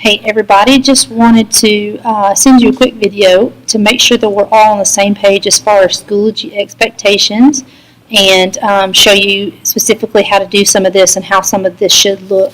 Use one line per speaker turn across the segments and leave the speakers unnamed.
Hey everybody, just wanted to send you a quick video to make sure that we're all on the same page as far as Schoology expectations and show you specifically how to do some of this and how some of this should look.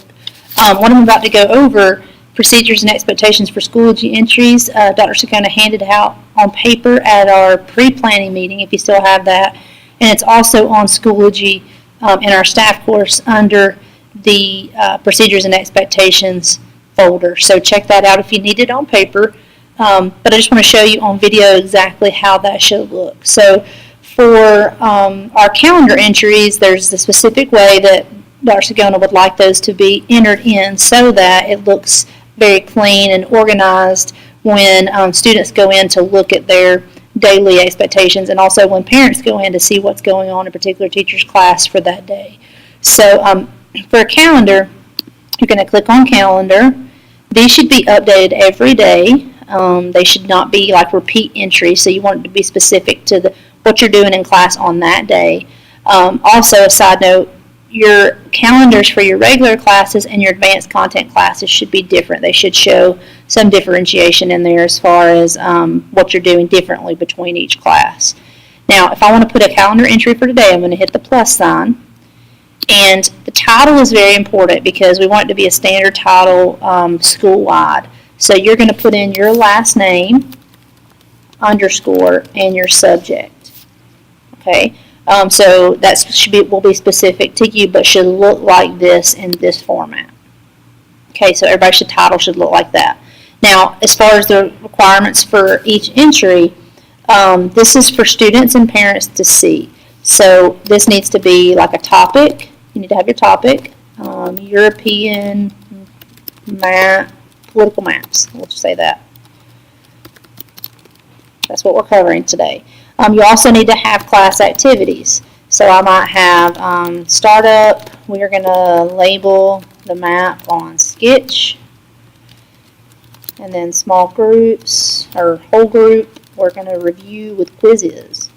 What I'm about to go over, procedures and expectations for Schoology entries, Dr. Sakona handed out on paper at our pre-planning meeting, if you still have that, and it's also on Schoology in our staff course under the procedures and expectations folder. So check that out if you need it on paper. But I just want to show you on video exactly how that should look. So for our calendar entries, there's the specific way that Dr. Sakona would like those to be entered in so that it looks very clean and organized when students go in to look at their daily expectations, and also when parents go in to see what's going on in a particular teacher's class for that day. So for a calendar, you're going to click on calendar. These should be updated every day. They should not be like repeat entries, so you want it to be specific to what you're doing in class on that day. Also, a side note, your calendars for your regular classes and your advanced content classes should be different. They should show some differentiation in there as far as what you're doing differently between each class. Now, if I want to put a calendar entry for today, I'm going to hit the plus sign. And the title is very important because we want it to be a standard title school-wide. So you're going to put in your last name, underscore, and your subject. Okay, so that will be specific to you, but should look like this in this format. Okay, so everybody's title should look like that. Now, as far as the requirements for each entry, this is for students and parents to see. So this needs to be like a topic. You need to have your topic, European map, political maps. We'll just say that. That's what we're covering today. You also need to have class activities. So I might have startup. We are going to label the map on Sketch. And then small groups or whole group, we're going to review with quizzes.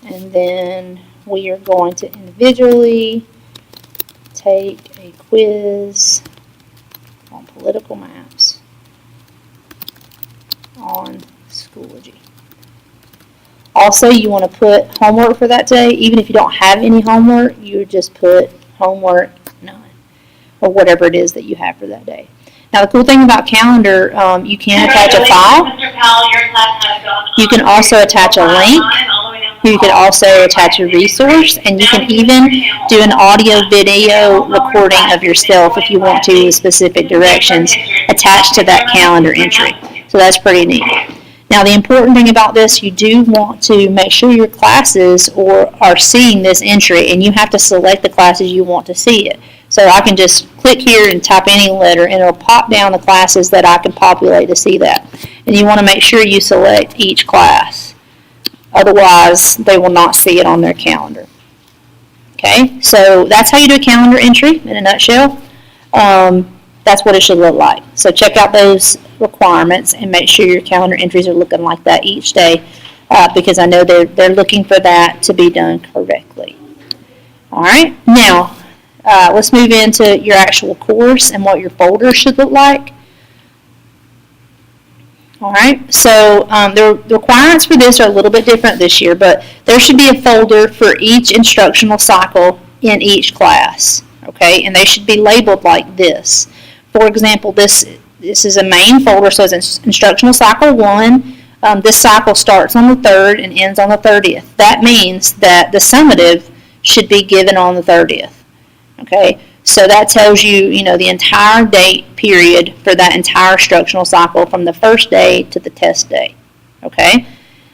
And then we are going to individually take a quiz on political maps on Schoology. Also, you want to put homework for that day. Even if you don't have any homework, you would just put homework none, or whatever it is that you have for that day. Now, the cool thing about calendar, you can attach a file. You can also attach a link. You can also attach a resource, and you can even do an audio-video recording of yourself if you want to with specific directions attached to that calendar entry. So that's pretty neat. Now, the important thing about this, you do want to make sure your classes are seeing this entry, and you have to select the classes you want to see it. So I can just click here and type any letter, and it'll pop down the classes that I can populate to see that. And you want to make sure you select each class. Otherwise, they will not see it on their calendar. Okay, so that's how you do a calendar entry in a nutshell. That's what it should look like. So check out those requirements and make sure your calendar entries are looking like that each day because I know they're looking for that to be done correctly. All right, now let's move into your actual course and what your folder should look like. All right, so the requirements for this are a little bit different this year, but there should be a folder for each instructional cycle in each class, okay, and they should be labeled like this. For example, this is a main folder, so it's Instructional Cycle 1. This cycle starts on the 3rd and ends on the 30th. That means that the summative should be given on the 30th, okay? So that tells you, the entire date period for that entire instructional cycle from the first day to the test day, okay?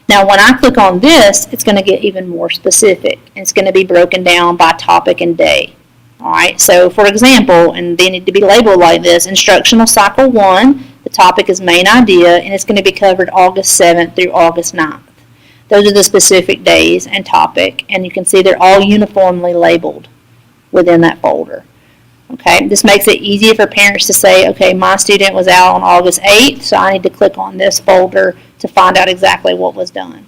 Now, when I click on this, it's going to get even more specific. It's going to be broken down by topic and day, all right? So, for example, and they need to be labeled like this, Instructional Cycle 1, the topic is main idea, and it's going to be covered August 7th through August 9th. Those are the specific days and topic, and you can see they're all uniformly labeled within that folder. Okay, this makes it easier for parents to say, okay, my student was out on August 8th, so I need to click on this folder to find out exactly what was done.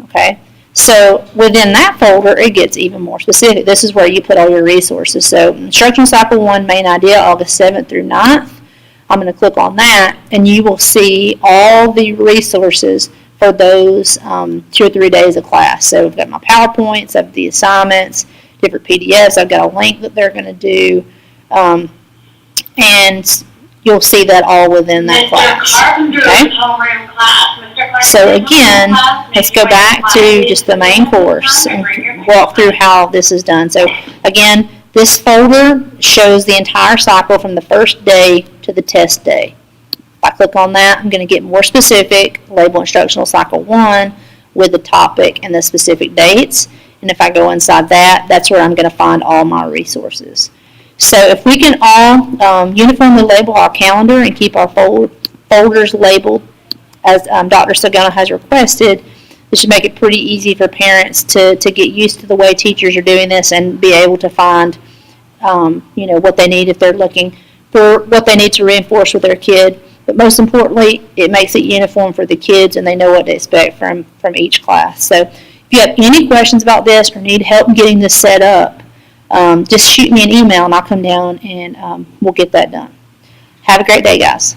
Okay, So within that folder, it gets even more specific. This is where you put all your resources. So Instructional Cycle 1 Main Idea, August 7th through 9th. I'm going to click on that, and you will see all the resources for those 2 or 3 days of class. So I've got my PowerPoints, I've got the assignments, different PDFs. I've got a link that they're going to do, and you'll see that all within that class. Okay? So again, let's go back to just the main course and walk through how this is done. So again, this folder shows the entire cycle from the first day to the test day. If I click on that, I'm going to get more specific, label Instructional Cycle 1 with the topic and the specific dates. And if I go inside that, that's where I'm going to find all my resources. So if we can all uniformly label our calendar and keep our folders labeled as Dr. Sagana has requested, this should make it pretty easy for parents to get used to the way teachers are doing this and be able to find what they need if they're looking for what they need to reinforce with their kid. But most importantly, it makes it uniform for the kids and they know what to expect from each class. So if you have any questions about this or need help getting this set up, just shoot me an email and I'll come down and we'll get that done. Have a great day, guys.